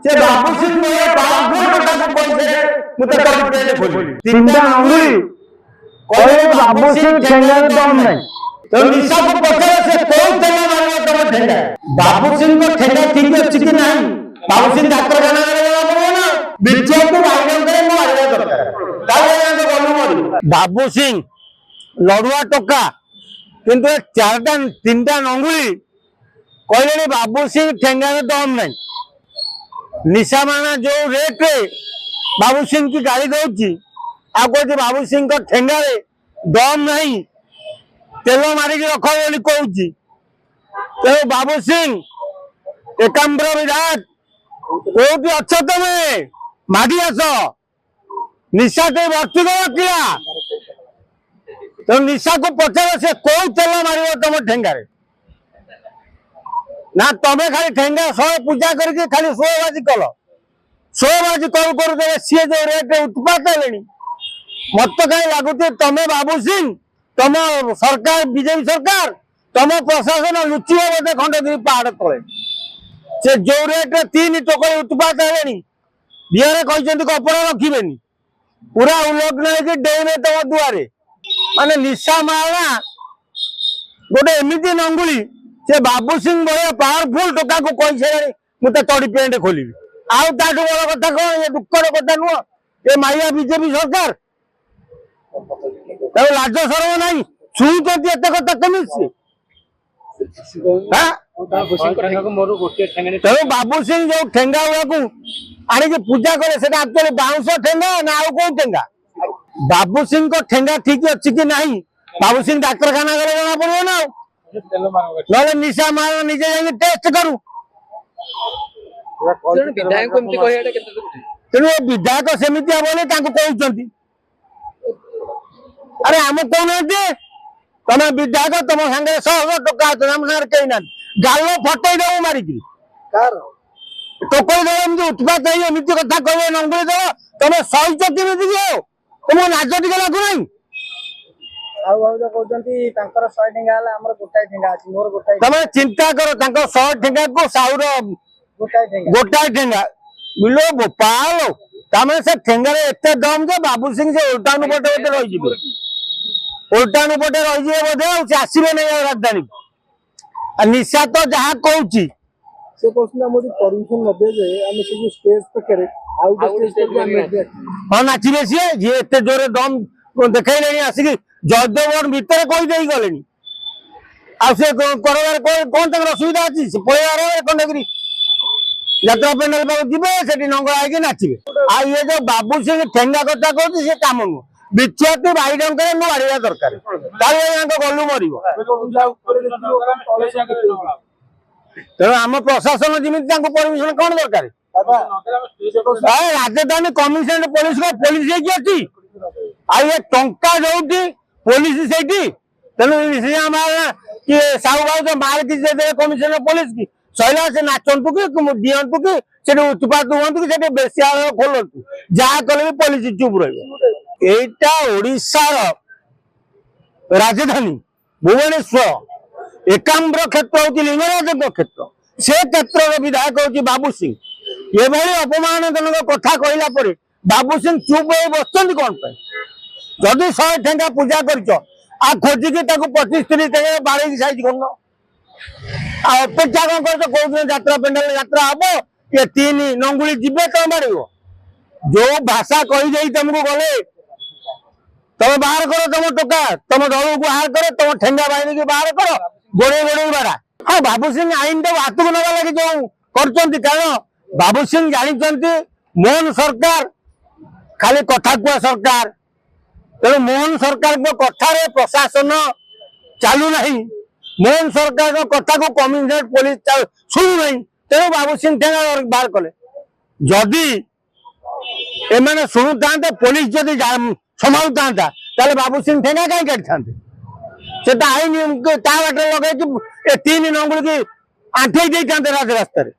से बाबू सिंह ने पावरफुल कथा को कइसे मुते तोड़ी पेले खोली तीनटा अंगुली कोई बाबू सिंह ठेंगा दम नहीं तो निशा को पकड़े से कोई तेला मारवा तो ठेंगा बाबू सिंह को ठेंगा ठीक अछि कि नहीं बाबू सिंह डॉक्टर खाना करे ना बिच्छो को आइडन करे मो आइडा दरकार ताले ना गलु मरी बाबू सिंह लड़ुआ टोका किंतु चारटा तीनटा अंगुली कहले बाबू सिंह ठेंगा दम नहीं निशा माना जो रेट रे बाबू सिंह की गाड़ी दौची आ कहते बाबू सिंह को ठेंगा रे दम नहीं तेल मारिक रख बोली कहूँ तेणु बाबू सिंह एकाम्र विराट कोटी अच्छ तमे मागी आस निशा ते भर्ती किला तो निशा को पचार से कौ तेल मार तुम ठेंगारे ना तमें खाली ठेंगा शहे पूजा करके खाली शोबाजी कल शोबाजी करू करू सी जो रेट उत्पात है मत कहीं लगुच तमें बाबू सिंह तुम सरकार बीजेपी सरकार तुम प्रशासन लुचि बोधे खंडगिरी पहाड़ तले से जो रेट 3 टोकरी उत्पात है बिहार कहते कपड़ा रखे पूरा उल्लग्न है डेमे तुम दुआरे माने निशा मारा गोटे एमती नंगुली से बाबू सिंह भाया पावरफुल टोका को कही मुझे तड़ी पेंट खोल आउ बड़ कथा कौन ये दुखर कथा नुह ये माइया बीजेपी सरकार लाज सरम ना शुणुंट एत कथा कमी तेणु बाबू सिंह जो ठेंगा गुड़ा आणिक पूजा करे एक्चुअली बाउंस ठेंगा ना आउ कौ ठेंगा बाबू सिंह को ठेंगा ठीक अच्छी कि नहीं बाबू सिंह डाक्तखाना गले जना पड़ो ना ना निशा मार निजे टेस्ट करू तेणु विधायक सेमती बोले कहते अरे आम कहना तुम विधायक तुम सागे 100 टका आम सागर कहीं ना गाल फटे दे मारिक टोकई दे उत्पात एमती कथा कहे नंगुली दे तुम सहित केमी तुम लाज टे लगुना तुम चिंता कर 100 ठेंगा को साउर गोटाए ठेंगा बिलो गोपाल तमें से ठेंगार एत दम जे बाबू सिंह से उल्टानु पटे बोधे रही उल्टानु पटे रही बोधे आसवे नहीं राजधानी निशा तो जहाँ कहूँ हाँ नाचे सी जी एत जोरे दम देखा आसिक जयदेव भितर कहीदे गले आसे कौन तक असुविधा अच्छी पलैया खंडगिरी यात्रा पेंडाल पाक जी नंगला है नाचे आ ये जो बाबू सिंह ठेंगा कथा कहते सी कम नुह विच्छेद भाई डंकर मारा दरकार गलु मर तेणु आम प्रशासन जमी परमिशन कौन दरकार राजधानी कमिशनरेट पुलिस को पुलिस अच्छी ये टंका जो पुलिस से तेणु किए साहू भाई मार कि कमिशनर पुलिस की सैला से नाचतु कि दिंतु कि उत्पात हूँ कि बेसिया खोलतु जहाँ कले भी पुलिस चुप रहीशार राजधानी भुवनेश्वर एकाम्र क्षेत्र हूँ लिंगराज क्षेत्र से क्षेत्र विधायक हूँ बाबू सिंह ये अपमानजनक कथा कहला बाबू सिंह चुप हो बस कौन जदि 100 ठेंगा पूजा कर खोजिकी 25-30 ठेंगा बाड़ी साइज कर अपेक्षा कौन कर कौन यात्रा पेंडाल यात्रा हम ये 3 नंगुली जीवे तुम मार जो भाषा कहीदे तुमको गले तुम बाहर कर तुम टोका तुम दल को बाहर कर तुम ठेंगा बाहिनी की बाहर कर गोड़े गोड़े बाड़ा हाँ बाबू सिंह आईन टाइम हाथ को नवा लगे जो कर बाबू सिंह जानते मोहन सरकार खाली कथा कुआ सरकार तेणु मोहन सरकार कथार प्रशासन चालू ना मोहन सरकार कथा को कमिशनरेट पुलिस शुणु ना तेणु बाबू सिंह ठेंगा बाहर कले जदि एम शुणु था पुलिस जदि संभालु था बाबू सिंह ठेंगा कहीं काटि से आईन ता बाटे लगे 3 नंगुल की आंठे राजरास्तार